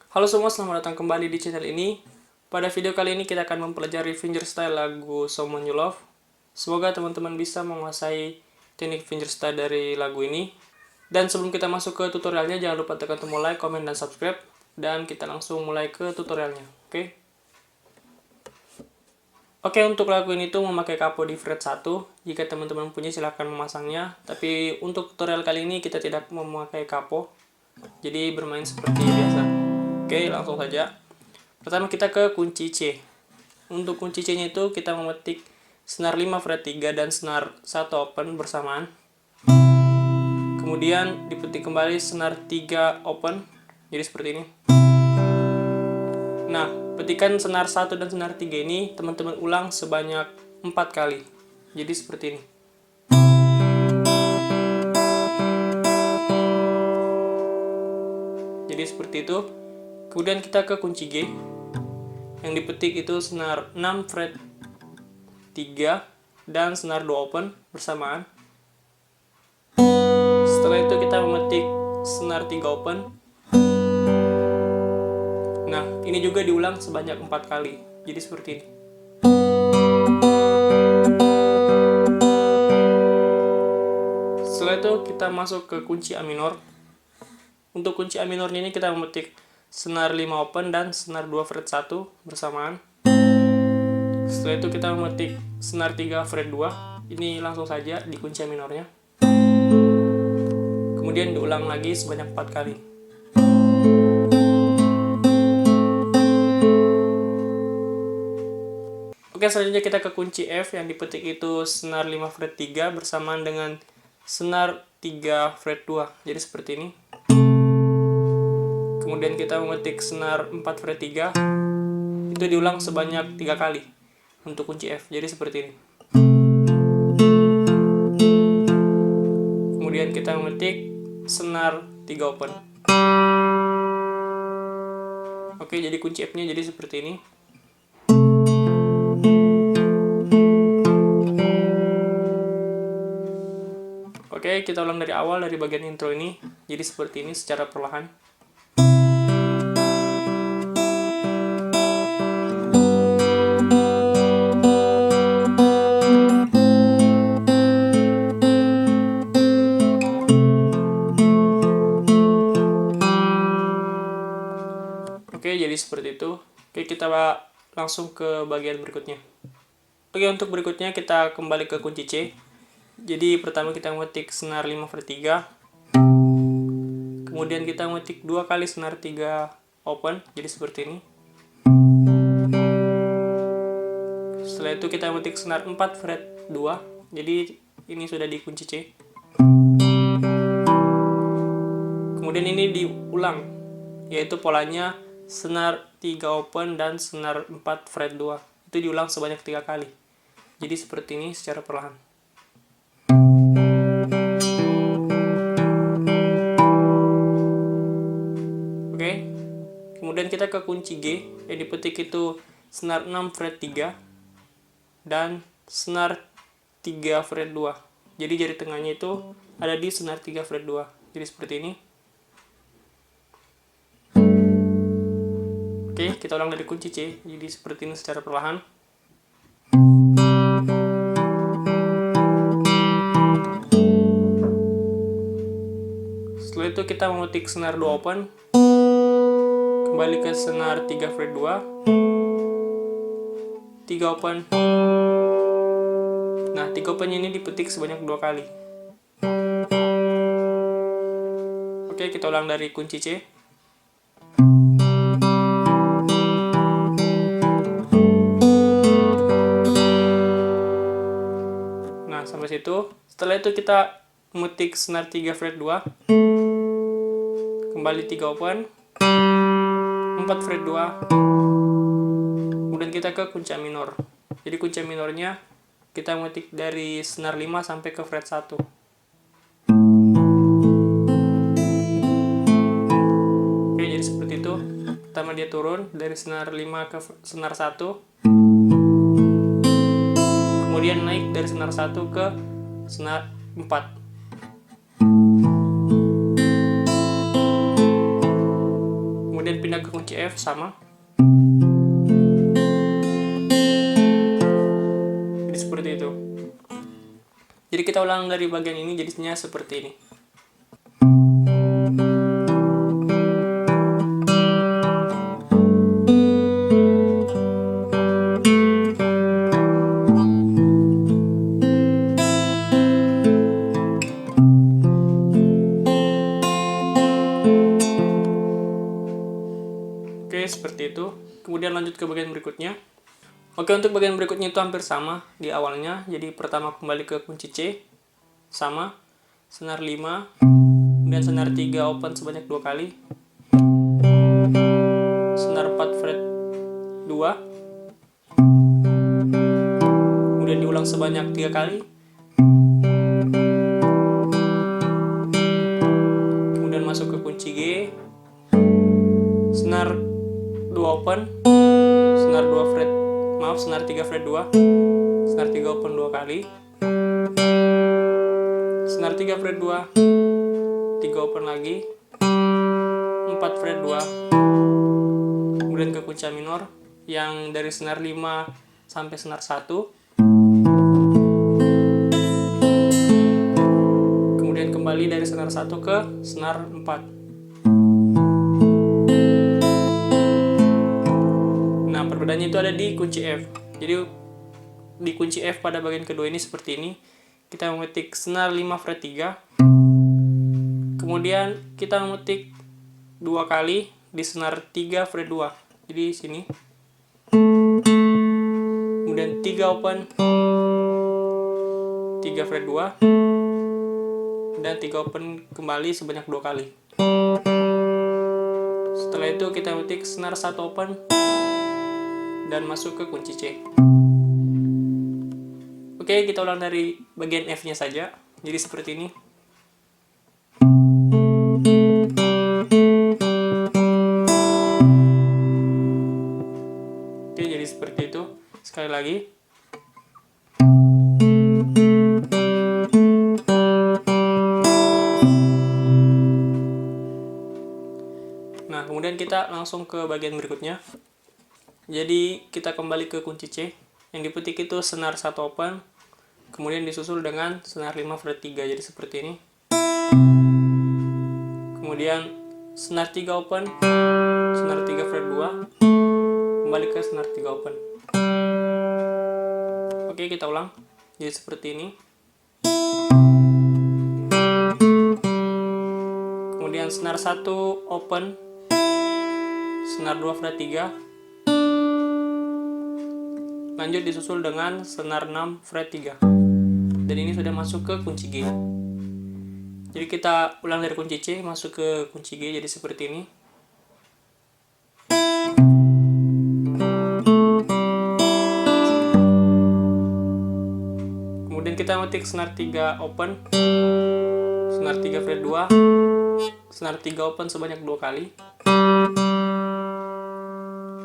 Halo semua, selamat datang kembali di channel ini. Pada video kali ini kita akan mempelajari fingerstyle lagu Someone You Love. Semoga teman-teman bisa menguasai teknik fingerstyle dari lagu ini. Dan sebelum kita masuk ke tutorialnya, jangan lupa tekan tombol like, komen, dan subscribe. Dan kita langsung mulai ke tutorialnya, oke? Oke, untuk lagu ini tuh memakai capo di fret 1. Jika teman-teman punya silahkan memasangnya. Tapi untuk tutorial kali ini kita tidak memakai capo. Jadi bermain seperti biasa. Oke, langsung saja. Pertama kita ke kunci C. Untuk kunci C-nya itu kita memetik senar 5 fret 3 dan senar 1 open bersamaan. Kemudian dipetik kembali senar 3 open. Jadi seperti ini. Nah, petikan senar 1 dan senar 3 ini teman-teman ulang sebanyak 4 kali. Jadi seperti ini. Jadi seperti itu. Kemudian kita ke kunci G. Yang dipetik itu senar 6 fret 3 dan senar 2 open bersamaan. Setelah itu kita memetik senar 3 open. Nah, ini juga diulang sebanyak 4 kali. Jadi seperti ini. Setelah itu kita masuk ke kunci A minor. Untuk kunci A minor ini kita memetik senar 5 open dan senar 2 fret 1 bersamaan. Setelah itu kita memetik senar 3 fret 2. Ini langsung saja di kunci A minornya. Kemudian diulang lagi sebanyak 4 kali. Oke, selanjutnya kita ke kunci F. Yang dipetik itu senar 5 fret 3 bersamaan dengan senar 3 fret 2. Jadi seperti ini. Kemudian kita memetik senar 4 fret 3. Itu diulang sebanyak 3 kali untuk kunci F. Jadi seperti ini. Kemudian kita memetik senar 3 open. Oke, jadi kunci F-nya jadi seperti ini. Oke, kita ulang dari awal dari bagian intro ini. Jadi seperti ini secara perlahan. Oke, jadi seperti itu. Oke, kita langsung ke bagian berikutnya. Oke, untuk berikutnya kita kembali ke kunci C. Jadi pertama kita memetik senar 5 fret 3. Kemudian kita memetik 2 kali senar 3 open. Jadi seperti ini. Setelah itu kita memetik senar 4 fret 2. Jadi ini sudah di kunci C. Kemudian ini diulang, yaitu polanya senar 3 open dan senar 4 fret 2. Itu diulang sebanyak 3 kali. Jadi seperti ini secara perlahan. Oke. Kemudian kita ke kunci G. Yang dipetik itu senar 6 fret 3 dan senar 3 fret 2. Jadi jari tengahnya itu ada di senar 3 fret 2. Jadi seperti ini. Oke, kita ulang dari kunci C. Jadi seperti ini secara perlahan. Setelah itu kita memetik senar 2 open. Kembali ke senar 3 fret 2. 3 open. Nah, 3 open ini dipetik sebanyak 2 kali. Oke, kita ulang dari kunci C. Nah, sampai situ. Setelah itu kita memetik senar 3 fret 2. Kembali 3 open. 4 fret 2. Kemudian kita ke kunci A minor. Jadi kunci A minornya kita memetik dari senar 5 sampai ke fret 1. Oke, jadi seperti itu. Pertama dia turun dari senar 5 ke senar 1. Kemudian naik dari senar 1 ke senar 4. Kemudian pindah ke kunci F sama. Jadi seperti itu. Jadi kita ulang dari bagian ini jadinya seperti ini. Oke, seperti itu. Kemudian lanjut ke bagian berikutnya. Oke, untuk bagian berikutnya itu hampir sama di awalnya. Jadi pertama kembali ke kunci C, sama, senar 5, kemudian senar 3 open sebanyak 2 kali, senar 4 fret 2, kemudian diulang sebanyak 3 kali, kemudian masuk ke kunci G, senar 2 open, senar 2 fret, maaf, senar 3 fret 2, senar 3 open 2 kali, senar 3 fret 2, 3 open lagi, 4 fret 2, kemudian ke kunci A minor yang dari senar 5 sampai senar 1, kemudian kembali dari senar 1 ke senar 4. Nah, perbedaannya itu ada di kunci F. Jadi di kunci F pada bagian kedua ini seperti ini. Kita memetik senar 5 fret 3. Kemudian kita memetik 2 kali di senar 3 fret 2. Jadi sini. Kemudian 3 open, 3 fret 2, dan 3 open kembali sebanyak 2 kali. Setelah itu kita memetik senar 1 open dan masuk ke kunci C. Oke, kita ulang dari bagian F-nya saja. Jadi seperti ini. Oke, jadi seperti itu. Sekali lagi. Nah, kemudian kita langsung ke bagian berikutnya. Jadi kita kembali ke kunci C. Yang dipetik itu senar 1 open, kemudian disusul dengan senar 5 fret 3. Jadi seperti ini. Kemudian senar 3 open, senar 3 fret 2, kembali ke senar 3 open. Oke, kita ulang. Jadi seperti ini. Kemudian senar 1 open, senar 2 fret 3, lanjut disusul dengan senar 6 fret 3. Dan ini sudah masuk ke kunci G. Jadi kita ulang dari kunci C masuk ke kunci G, jadi seperti ini. Kemudian kita metik senar 3 open, senar 3 fret 2, senar 3 open sebanyak 2 kali,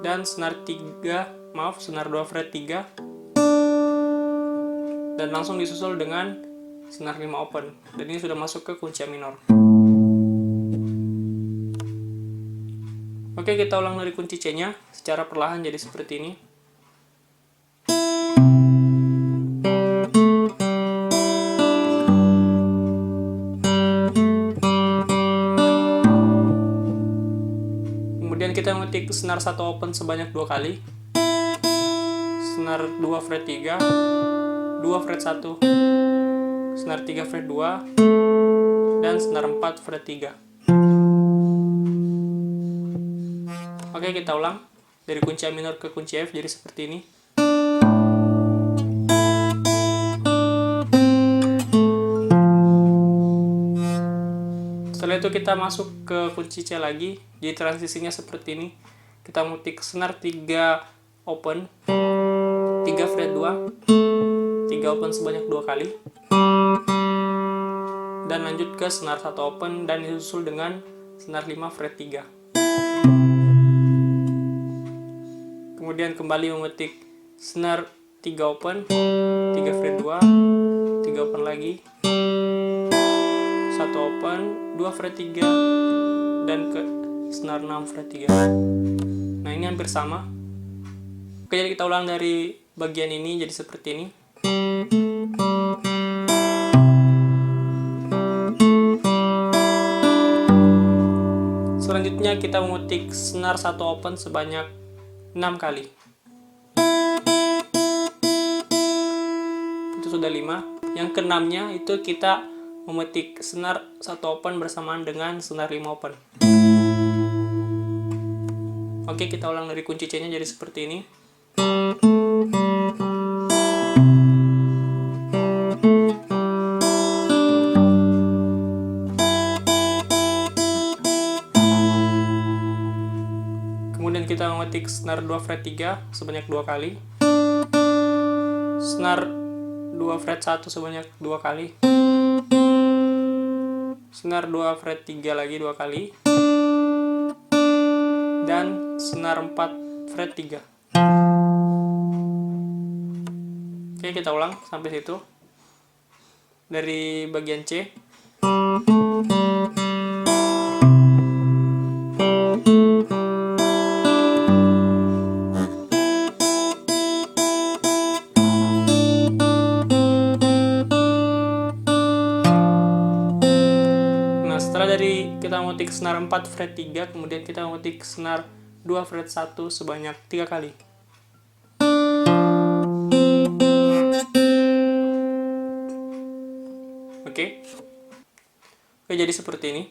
dan senar 2 fret 3, dan langsung disusul dengan senar 5 open. Dan ini sudah masuk ke kunci A minor. Oke, kita ulang dari kunci C nya secara perlahan jadi seperti ini. Kemudian kita metik senar 1 open sebanyak 2 kali, senar 2 fret 3, 2 fret 1, senar 3 fret 2, dan senar 4 fret 3. Oke, kita ulang dari kunci A minor ke kunci F jadi seperti ini. Setelah itu kita masuk ke kunci C lagi. Jadi transisinya seperti ini. Kita metik senar 3 open, 3 fret 2, 3 open sebanyak 2 kali, dan lanjut ke senar 1 open dan disusul dengan senar 5 fret 3. Kemudian kembali memetik senar 3 open, 3 fret 2, 3 open lagi, 1 open, 2 fret 3, dan ke senar 6 fret 3. Nah, ini hampir sama. Oke, jadi kita ulang dari bagian ini jadi seperti ini. Selanjutnya kita mengutik senar 1 open sebanyak 6 kali. Itu sudah 5. Yang keenamnya itu kita memetik senar 1 open bersamaan dengan senar 5 open. Oke, kita ulang dari kunci C nya jadi seperti ini. Kemudian kita memetik senar 2 fret 3 sebanyak 2 kali. Senar 2 fret 1 sebanyak 2 kali. Senar 2 fret 3 lagi 2 kali. Dan senar 4 fret 3. Oke, kita ulang sampai situ. Dari bagian C. Nah, setelah dari kita memetik senar 4 fret 3, kemudian kita memetik senar 2 fret 1 sebanyak 3 kali. Oke. Oke, jadi seperti ini.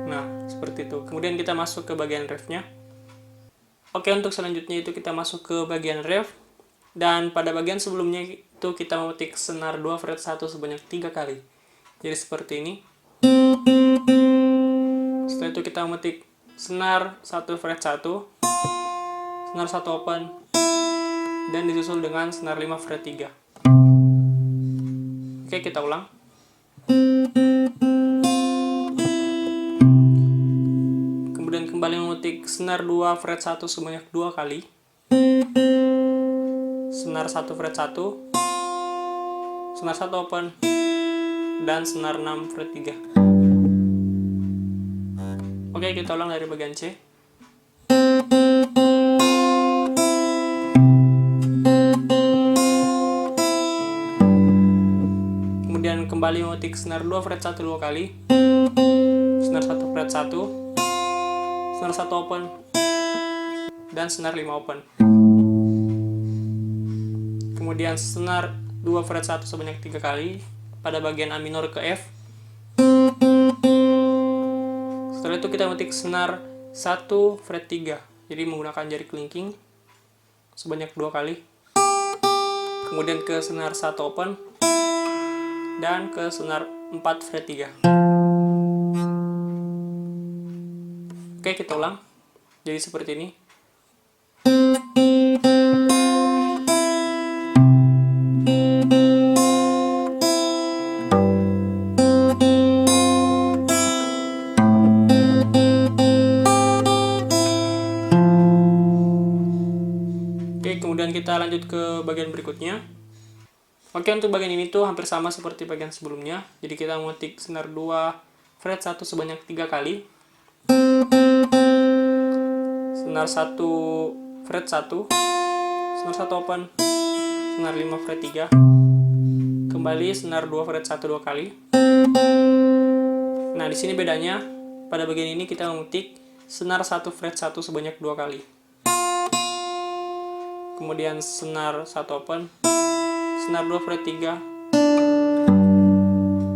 Nah, seperti itu. Kemudian kita masuk ke bagian refnya. Oke, untuk selanjutnya itu kita masuk ke bagian ref. Dan pada bagian sebelumnya itu kita memetik senar 2 fret 1 sebanyak 3 kali. Jadi seperti ini. Setelah itu kita memetik senar 1 fret 1, senar 1 open, dan disusul dengan senar 5 fret 3. Oke, kita ulang. Kemudian kembali memetik senar 2 fret 1 sebanyak 2 kali. Senar 1 fret 1, senar 1 open, dan senar 6 fret 3. Oke, kita ulang dari bagian C. Kemudian kembali memetik senar 2 fret 1 2 kali. Senar 1 fret 1, senar 1 open, dan senar 5 open. Kemudian senar 2 fret 1 sebanyak 3 kali pada bagian A minor ke F. Setelah itu kita metik senar 1 fret 3. Jadi menggunakan jari kelingking sebanyak 2 kali. Kemudian ke senar 1 open dan ke senar 4 fret 3. Oke, kita ulang. Jadi seperti ini. Kemudian kita lanjut ke bagian berikutnya. Oke, untuk bagian ini tuh hampir sama seperti bagian sebelumnya. Jadi kita memetik senar 2 fret 1 sebanyak 3 kali. Senar 1 fret 1, senar 1 open, senar 5 fret 3. Kembali senar 2 fret 1 2 kali. Nah, di sini bedanya pada bagian ini kita memetik senar 1 fret 1 sebanyak 2 kali. Kemudian senar 1 open, senar 2 fret 3,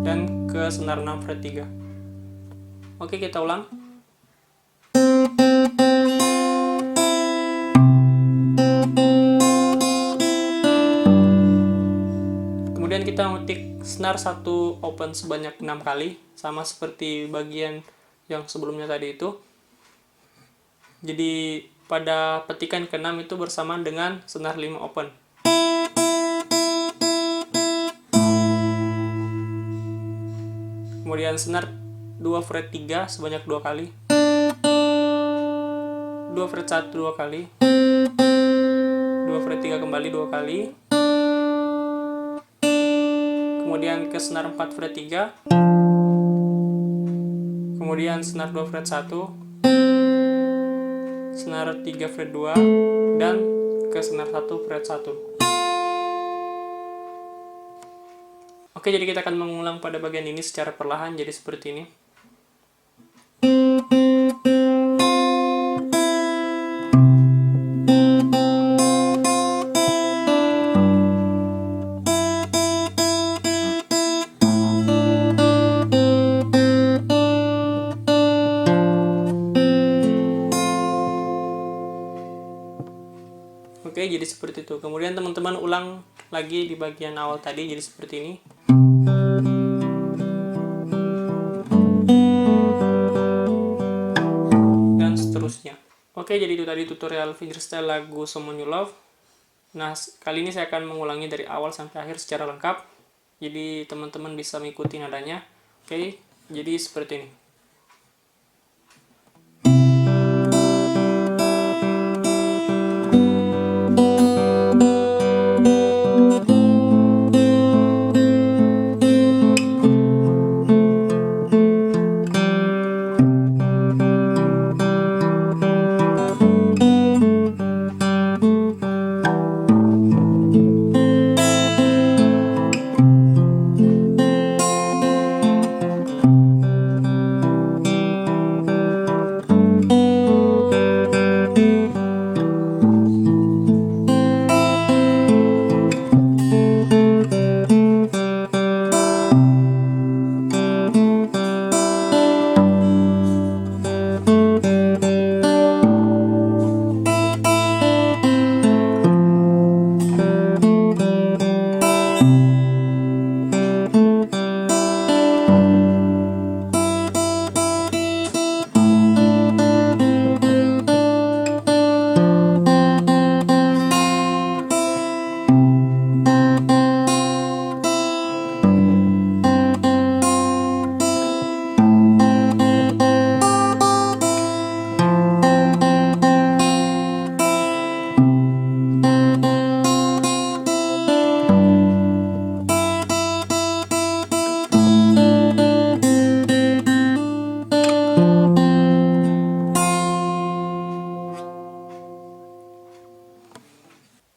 dan ke senar 6 fret 3. Oke, kita ulang. Kemudian kita memetik senar 1 open sebanyak 6 kali, sama seperti bagian yang sebelumnya tadi itu. Jadi pada petikan ke-6 itu bersamaan dengan senar 5 open. Kemudian senar 2 fret 3 sebanyak 2 kali. 2 fret 1 2 kali, 2 fret 3 kembali 2 kali, kemudian ke senar 4 fret 3, kemudian senar 2 fret 1, senar 3 fret 2, dan ke senar 1 fret 1. Oke, jadi kita akan mengulang pada bagian ini secara perlahan, jadi seperti ini. Oke, jadi seperti itu. Kemudian teman-teman ulang lagi di bagian awal tadi, jadi seperti ini. Dan seterusnya. Oke, jadi itu tadi tutorial fingerstyle lagu Someone You Love. Nah, kali ini saya akan mengulangi dari awal sampai akhir secara lengkap. Jadi teman-teman bisa mengikuti nadanya. Oke, jadi seperti ini.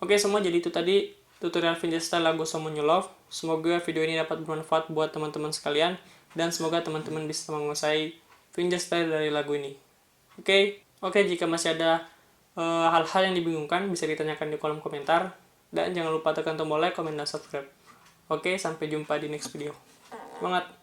Oke semua, jadi itu tadi tutorial fingerstyle lagu Someone You Love. Semoga video ini dapat bermanfaat buat teman-teman sekalian, dan semoga teman-teman bisa menguasai fingerstyle dari lagu ini. Oke, jika masih ada hal-hal yang dibingungkan, bisa ditanyakan di kolom komentar. Dan jangan lupa tekan tombol like, komen, dan subscribe. Oke, sampai jumpa di next video. Semangat!